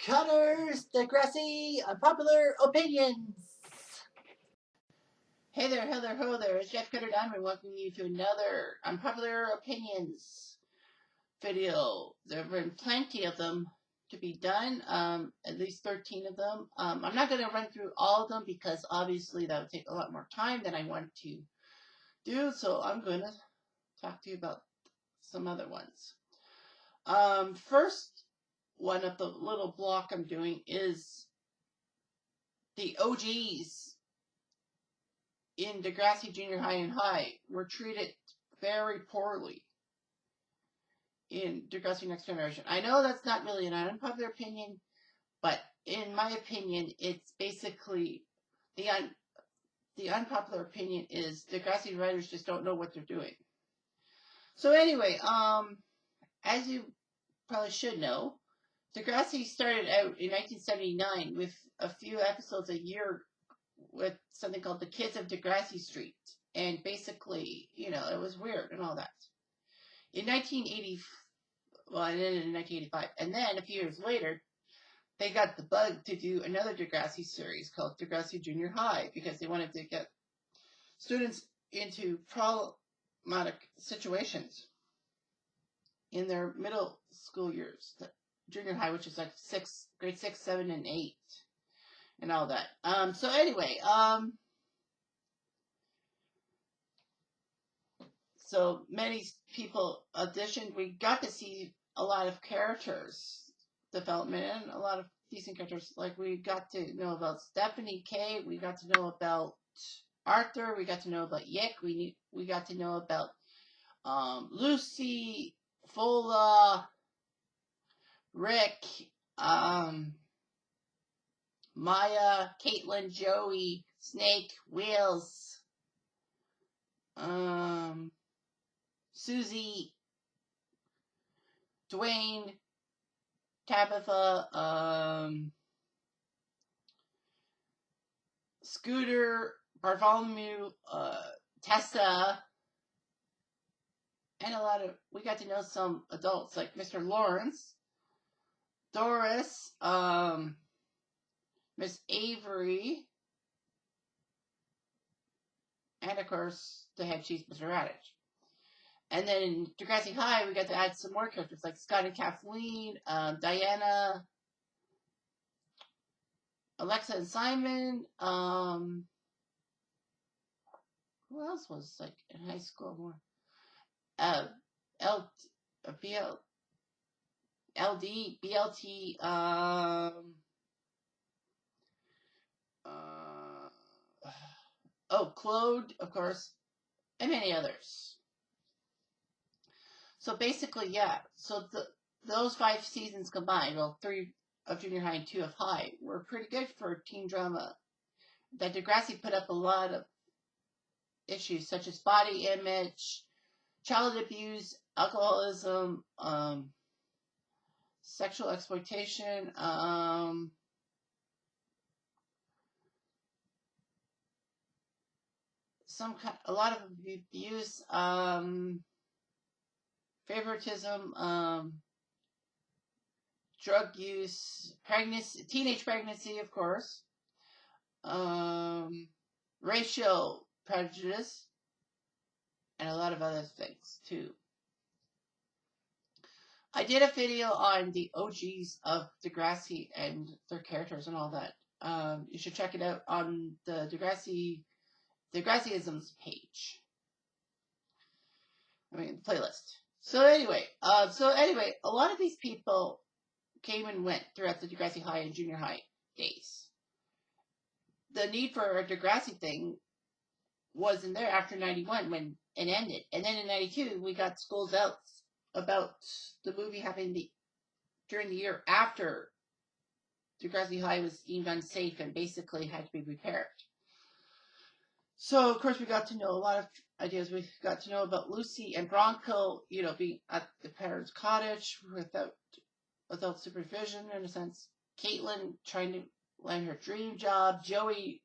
Cutters, Degrassi, Unpopular Opinions. Hey there, ho there, ho there. It's Jeff Cutter Diamond welcoming you to another Unpopular Opinions video. There have been plenty of them to be done, at least 13 of them. I'm not going to run through all of them because obviously that would take a lot more time than I want to do, so I'm going to talk to you about some other ones. First one of the little block I'm doing is the OGs in Degrassi Junior High and High were treated very poorly in Degrassi Next Generation. I know that's not really an unpopular opinion, but in my opinion, it's basically the unpopular opinion is Degrassi writers just don't know what they're doing. So anyway, as you probably should know, Degrassi started out in 1979 with a few episodes a year with something called the Kids of Degrassi Street. And basically, it was weird and all that. In 1980, well, it ended in 1985. And then a few years later, they got the bug to do another Degrassi series called Degrassi Junior High because they wanted to get students into problematic situations in their middle school years. Junior high, which is like grade 6, 7, and 8, and all that. So anyway, so many people auditioned. We got to see a lot of characters development and a lot of decent characters. Like we got to know about Stephanie K. We got to know about Arthur. We got to know about Yick. We got to know about Lucy, Fola, Rick, Maya, Caitlin, Joey, Snake, Wheels, Susie, Dwayne, Tabitha, Scooter, Bartholomew, Tessa, and we got to know some adults like Mr. Lawrence, Doris, Miss Avery, and of course the head cheese, Mr. Radish. And then in Degrassi High, we got to add some more characters like Scott and Kathleen, Diana, Alexa and Simon. Who else was like in high school more? LD, BLT, Claude, of course, and many others. So basically, yeah. So those 5 seasons combined, well, 3 of junior high and 2 of high, were pretty good for teen drama. That Degrassi put up a lot of issues such as body image, child abuse, alcoholism, sexual exploitation, a lot of abuse, favoritism, drug use, pregnancy, teenage pregnancy, of course, racial prejudice, and a lot of other things too. I did a video on the OGs of Degrassi and their characters and all that. You should check it out on the Degrassiisms page. Playlist. So anyway, a lot of these people came and went throughout the Degrassi High and Junior High days. The need for a Degrassi thing wasn't there after 91 when it ended. And then in 92, we got Schools Out about the movie happening during the year after Degrassi High was deemed unsafe and basically had to be repaired. So, of course, we got to know a lot of ideas. We got to know about Lucy and Bronco, being at the parents' cottage without adult supervision, in a sense. Caitlin trying to land her dream job. Joey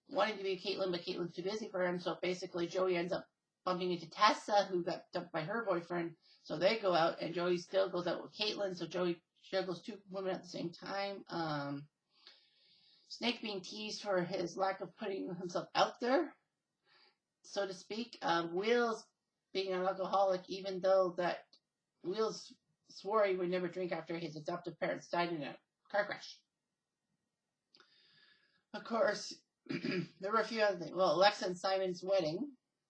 wanting to be Caitlin, but Caitlin's too busy for him. So, basically, Joey ends up bumping into Tessa, who got dumped by her boyfriend. So, they go out, and Joey still goes out with Caitlin. So, Joey juggles two women at the same time. Snake being teased for his lack of putting himself out there, so to speak. Wheels being an alcoholic, even though that Wheels swore he would never drink after his adoptive parents died in a car crash. Of course, there were a few other things. Well, Alexa and Simon's wedding,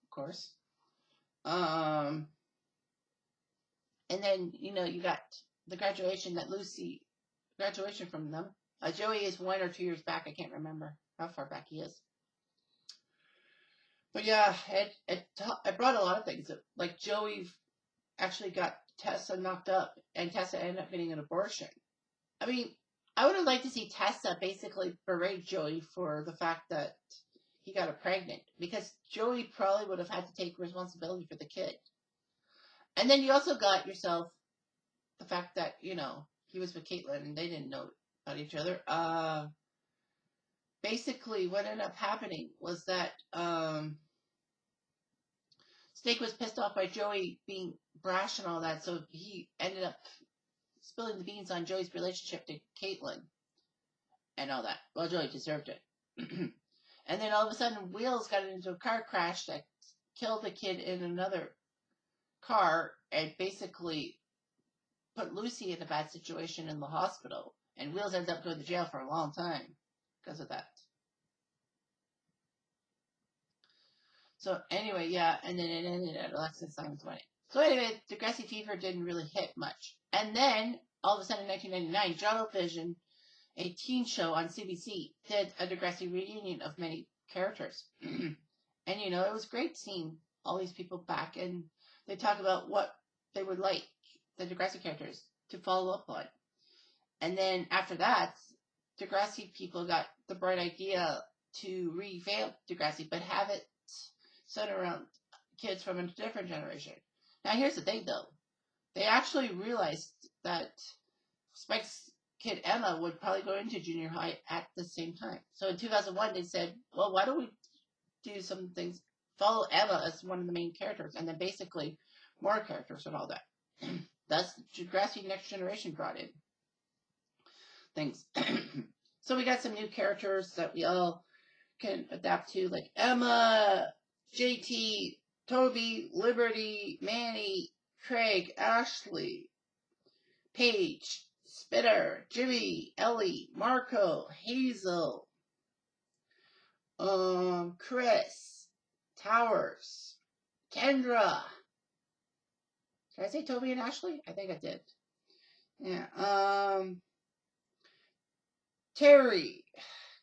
of course. And then, you got the graduation from them. Joey is 1 or 2 years back. I can't remember how far back he is. But yeah, it brought a lot of things. Like Joey actually got Tessa knocked up, and Tessa ended up getting an abortion. I mean, I would have liked to see Tessa basically berate Joey for the fact that he got her pregnant, because Joey probably would have had to take responsibility for the kid. And then you also got yourself the fact that, he was with Caitlin and they didn't know about each other. Basically, what ended up happening was that Snake was pissed off by Joey being brash and all that, so he ended up spilling the beans on Joey's relationship to Caitlin and all that. Well, Joey deserved it. And then all of a sudden, Wheels got into a car crash that killed the kid in another car and basically put Lucy in a bad situation in the hospital. And Wheels ends up going to jail for a long time because of that. So anyway, yeah, and then it ended at Alexis Simon's wedding. So anyway, Degrassi Fever didn't really hit much. And then, all of a sudden in 1999, Journalvision, a teen show on CBC, did a Degrassi reunion of many characters. And, it was great seeing all these people back, and they talk about what they would like the Degrassi characters to follow up on. And then after that, Degrassi people got the bright idea to revamp Degrassi, but have it centered around kids from a different generation. Now, here's the thing, though. They actually realized that Spike's kid Emma would probably go into junior high at the same time. So in 2001, they said, well, why don't we do some things, follow Emma as one of the main characters, and then basically more characters and all that. Thus, Degrassi Next Generation brought in things. So we got some new characters that we all can adapt to, like Emma, JT, Toby, Liberty, Manny, Craig, Ashley, Paige, Spitter, Jimmy, Ellie, Marco, Hazel, Chris, Towers, Kendra. Did I say Toby and Ashley? I think I did. Yeah. Terry.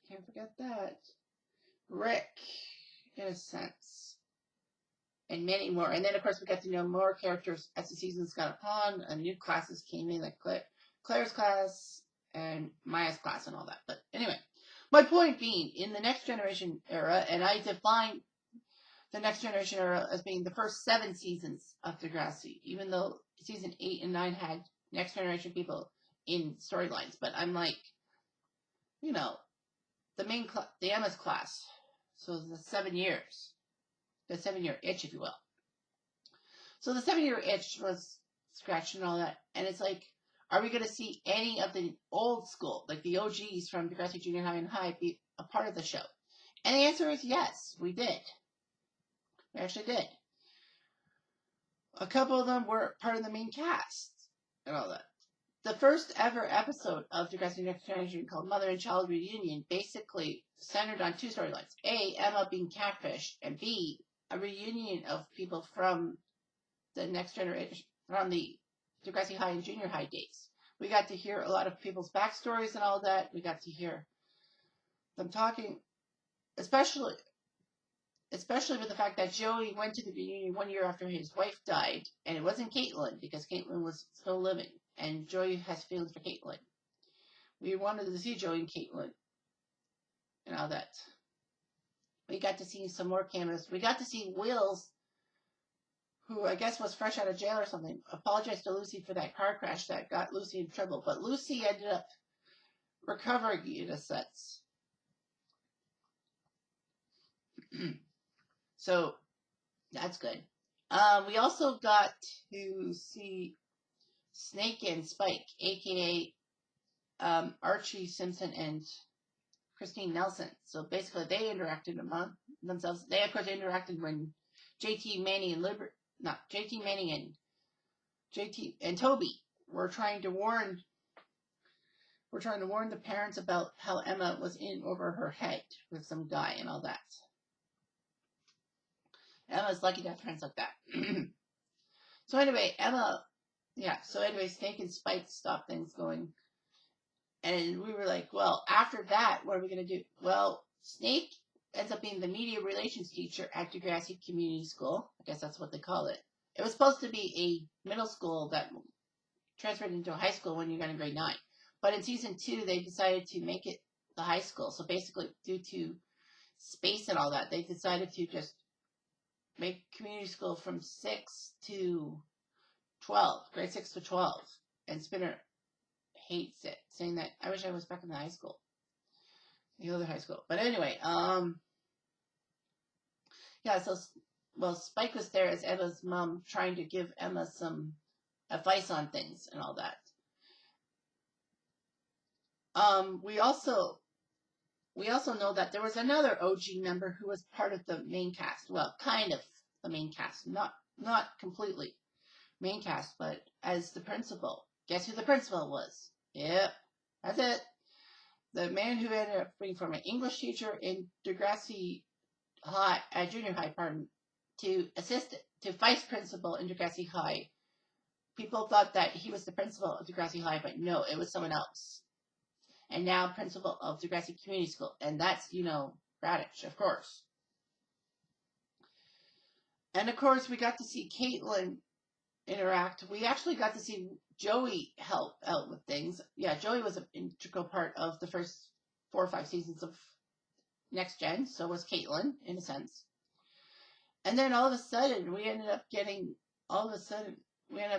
Can't forget that. Rick, in a sense. And many more. And then, of course, we got to know more characters as the seasons got upon. New classes came in, like Claire's class and Maya's class and all that. But anyway, my point being, in the Next Generation era, and I define the Next Generation era as being the first 7 seasons of Degrassi, even though season 8 and 9 had Next Generation people in storylines. But I'm like, the Emma's class. So the 7 years. The 7-year itch, if you will. So the 7-year itch was scratched and all that. And it's like, are we going to see any of the old school, like the OGs from Degrassi Junior High and High, be a part of the show? And the answer is yes, we did. We actually did. A couple of them were part of the main cast and all that. The first ever episode of Degrassi Next Generation, called Mother and Child Reunion, basically centered on 2 storylines. A, Emma being catfished, and B, a reunion of people from the Next Generation, from the Degrassi High and Junior High days. We got to hear a lot of people's backstories and all that. We got to hear them talking, especially with the fact that Joey went to the reunion 1 year after his wife died, and it wasn't Caitlin, because Caitlin was still living, and Joey has feelings for Caitlin. We wanted to see Joey and Caitlin and all that. We got to see some more cameos. We got to see Wills, who I guess was fresh out of jail or something, apologized to Lucy for that car crash that got Lucy in trouble. But Lucy ended up recovering in a sense. So that's good. We also got to see Snake and Spike, aka Archie Simpson and Christine Nelson. So basically, they interacted among themselves. They of course interacted when JT Manning and not JT Manning and JT and Toby were trying to warn. We're trying to warn the parents about how Emma was in over her head with some guy and all that. Emma's lucky to have friends like that. So anyway, Snake and Spike stopped things going. And we were like, well, after that, what are we going to do? Well, Snake ends up being the media relations teacher at Degrassi Community School. I guess that's what they call it. It was supposed to be a middle school that transferred into a high school when you got in grade 9. But in season 2, they decided to make it the high school. So basically, due to space and all that, they decided to just make community school from 6 to 12, grade 6 to 12. And Spinner hates it, saying that I wish I was back in the high school. The other high school. But anyway, Spike was there as Emma's mom trying to give Emma some advice on things and all that. We also know that there was another OG member who was part of the main cast. Well, kind of the main cast. Not completely main cast, but as the principal. Guess who the principal was? Yep, that's it. The man who ended up being from an English teacher in Degrassi High, junior high, to vice principal in Degrassi High. People thought that he was the principal of Degrassi High, but no, it was someone else. And now principal of Degrassi Community School. And that's, Radish, of course. And of course, we got to see Caitlin interact. We actually got to see Joey help out with things. Yeah, Joey was an integral part of the first 4 or 5 seasons of Next Gen. So was Caitlin, in a sense. And then all of a sudden, we ended up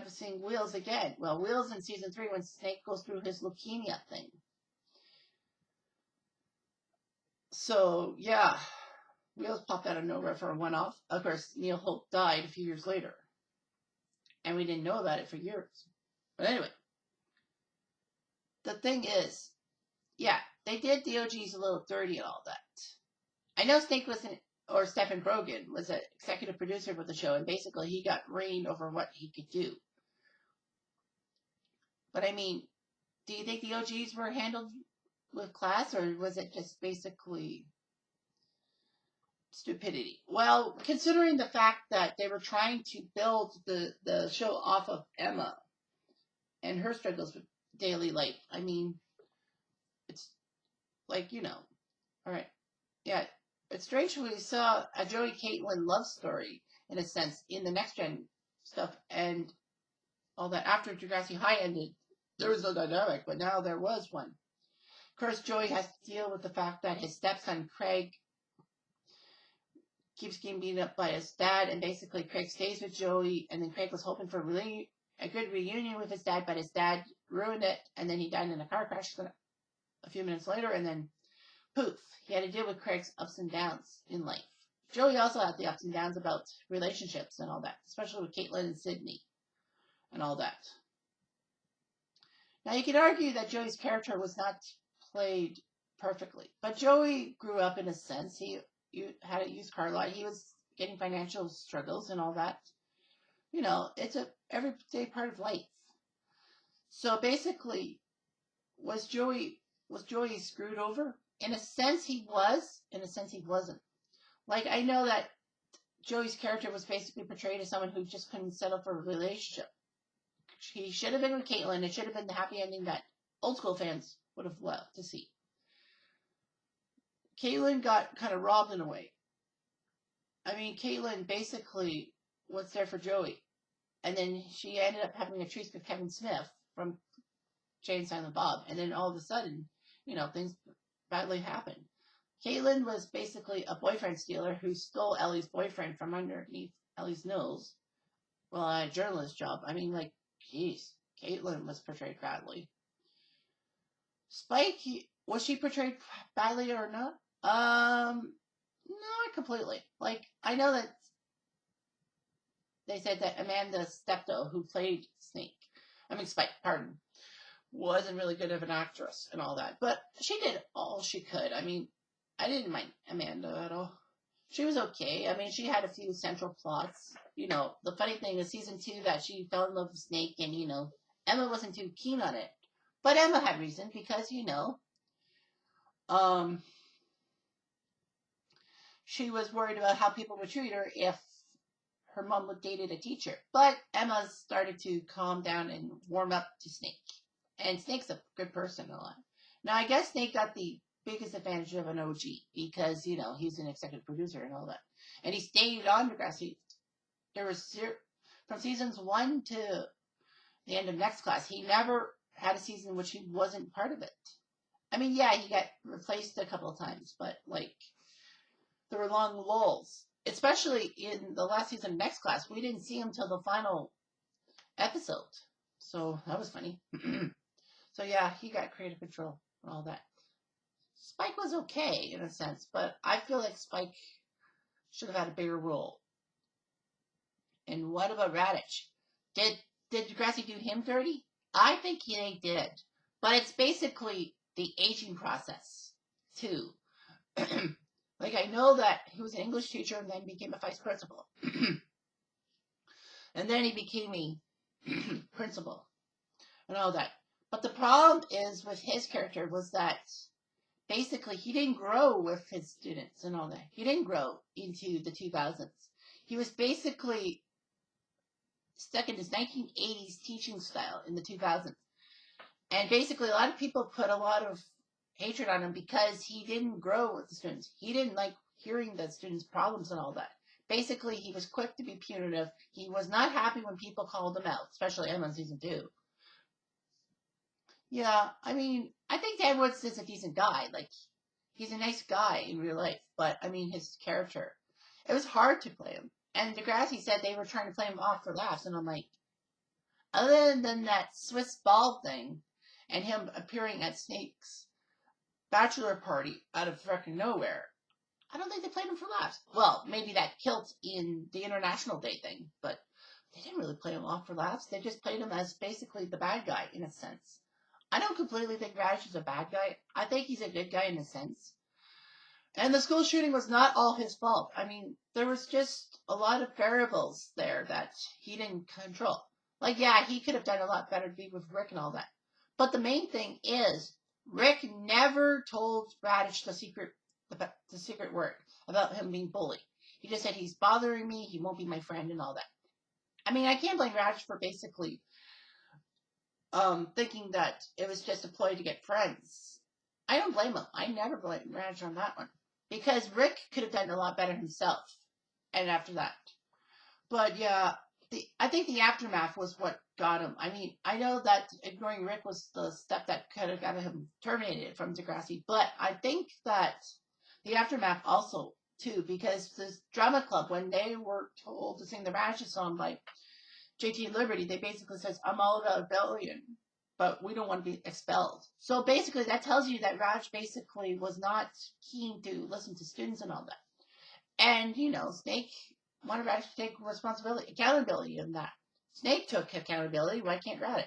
seeing Wheels again. Well, Wheels in season 3 when Snake goes through his leukemia thing. So, yeah, Wheels popped out of nowhere for a one-off. Of course, Neil Holt died a few years later. And we didn't know about it for years. But anyway, the thing is, yeah, they did the OGs a little dirty and all that. I know Snake or Stephen Brogan was an executive producer for the show, and basically he got reign over what he could do. But I mean, do you think the OGs were handled with class, or was it just basically stupidity? Well, considering the fact that they were trying to build the show off of Emma and her struggles with daily life, I mean, it's like, all right, yeah, it's strange we saw a Joey Caitlin love story, in a sense, in the Next Gen stuff, and all that. After Degrassi High ended, there was no dynamic, but now there was one. Of course, Joey has to deal with the fact that his stepson, Craig, keeps getting beaten up by his dad, and basically Craig stays with Joey, and then Craig was hoping for a good reunion with his dad, but his dad ruined it, and then he died in a car crash a few minutes later, and then poof, he had to deal with Craig's ups and downs in life. Joey also had the ups and downs about relationships and all that, especially with Caitlin and Sydney and all that. Now, you could argue that Joey's character was not played perfectly, but Joey grew up in a sense. He had a used car lot. He was getting financial struggles and all that. It's a everyday part of life. So basically, was Joey screwed over? In a sense, he was. In a sense, he wasn't. Like, I know that Joey's character was basically portrayed as someone who just couldn't settle for a relationship. He should have been with Caitlin. It should have been the happy ending that old school fans would have loved to see. Caitlin got kind of robbed in a way. I mean, Caitlin basically was there for Joey. And then she ended up having a tryst with Kevin Smith from Jay and Silent Bob. And then all of a sudden, things badly happened. Caitlin was basically a boyfriend stealer who stole Ellie's boyfriend from underneath Ellie's nose. Well, a journalist job. I mean, like, jeez, Caitlin was portrayed badly. Spike, was she portrayed badly or not? Not completely. Like, I know that they said that Amanda Steptoe, who played Snake, Spike, pardon, wasn't really good of an actress and all that. But she did all she could. I didn't mind Amanda at all. She was okay. She had a few central plots. The funny thing is season 2 that she fell in love with Snake and, Emma wasn't too keen on it. But Emma had reason because, um, she was worried about how people would treat her if her mom would dated a teacher. But Emma started to calm down and warm up to Snake. And Snake's a good person a lot. Now, I guess Snake got the biggest advantage of an OG because, he's an executive producer and all that. And he stayed on Degrassi. There was from seasons 1 to the end of Next Class, he never had a season in which he wasn't part of it. Yeah, he got replaced a couple of times, but, there were long lulls. Especially in the last season of Next Class, we didn't see him till the final episode. So, that was funny. So, yeah, he got creative control and all that. Spike was okay, in a sense, but I feel like Spike should have had a bigger role. And what about Raditch? Did Degrassi do him dirty? I think they did. But it's basically the aging process, too. I know that he was an English teacher and then became a vice principal. And then he became a principal and all that. But the problem is with his character was that basically he didn't grow with his students and all that. He didn't grow into the 2000s. He was basically stuck in his 1980s teaching style in the 2000s. And basically a lot of people put a lot of hatred on him because he didn't grow with the students. He didn't like hearing the students' problems and all that. Basically, he was quick to be punitive. He was not happy when people called him out, especially Emma in season 2. Yeah, I think Dan Woods is a decent guy. He's a nice guy in real life, but his character, it was hard to play him. And Degrassi said they were trying to play him off for laughs, and I'm like, other than that Swiss ball thing, and him appearing at Snake's bachelor party out of fucking nowhere, I don't think they played him for laughs. Well, maybe that kilt in the International Day thing, but they didn't really play him off for laughs. They just played him as basically the bad guy, in a sense. I don't completely think Raditch is a bad guy. I think he's a good guy in a sense. And the school shooting was not all his fault. There was just a lot of variables there that he didn't control. Yeah, he could have done a lot better to be with Rick and all that. But the main thing is, Rick never told Raditch the secret word about him being bullied. He just said, he's bothering me, he won't be my friend and all that. I can't blame Raditch for basically thinking that it was just a ploy to get friends. I don't blame him. I never blame Raditch on that one. Because Rick could have done a lot better himself. And after that. But yeah, I think the aftermath was what got him. I know that ignoring Rick was the step that could have got him terminated from Degrassi. But I think that the aftermath also, too. Because this drama club, when they were told to sing the Raditch song by JT Liberty, they basically says, I'm all about rebellion, but we don't want to be expelled. So basically that tells you that Raditch basically was not keen to listen to students and all that. And, Snake wanted Raditch to take accountability in that. Snake took accountability, why can't Raditch?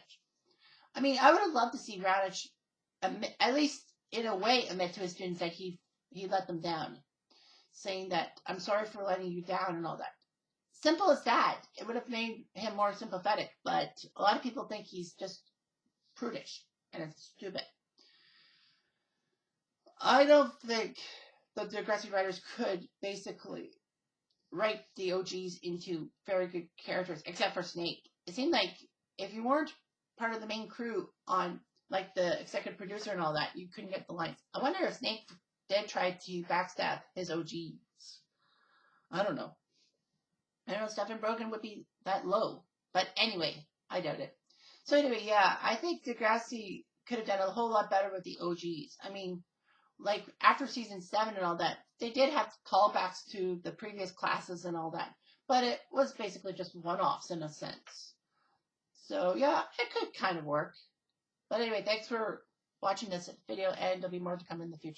I would have loved to see Raditch, at least in a way, admit to his students that he let them down. Saying that, I'm sorry for letting you down and all that. Simple as that. It would have made him more sympathetic, but a lot of people think he's just prudish, and it's stupid. I don't think the Degrassi writers could basically write the OGs into very good characters, except for Snake. It seemed like if you weren't part of the main crew on, the executive producer and all that, you couldn't get the lines. I wonder if Snake did try to backstab his OGs. I don't know. I don't know if Stephen Brogan would be that low. But anyway, I doubt it. So anyway, yeah, I think Degrassi could have done a whole lot better with the OGs. After season 7 and all that, they did have callbacks to the previous classes and all that. But it was basically just one-offs in a sense. So yeah, it could kind of work. But anyway, thanks for watching this video, and there'll be more to come in the future.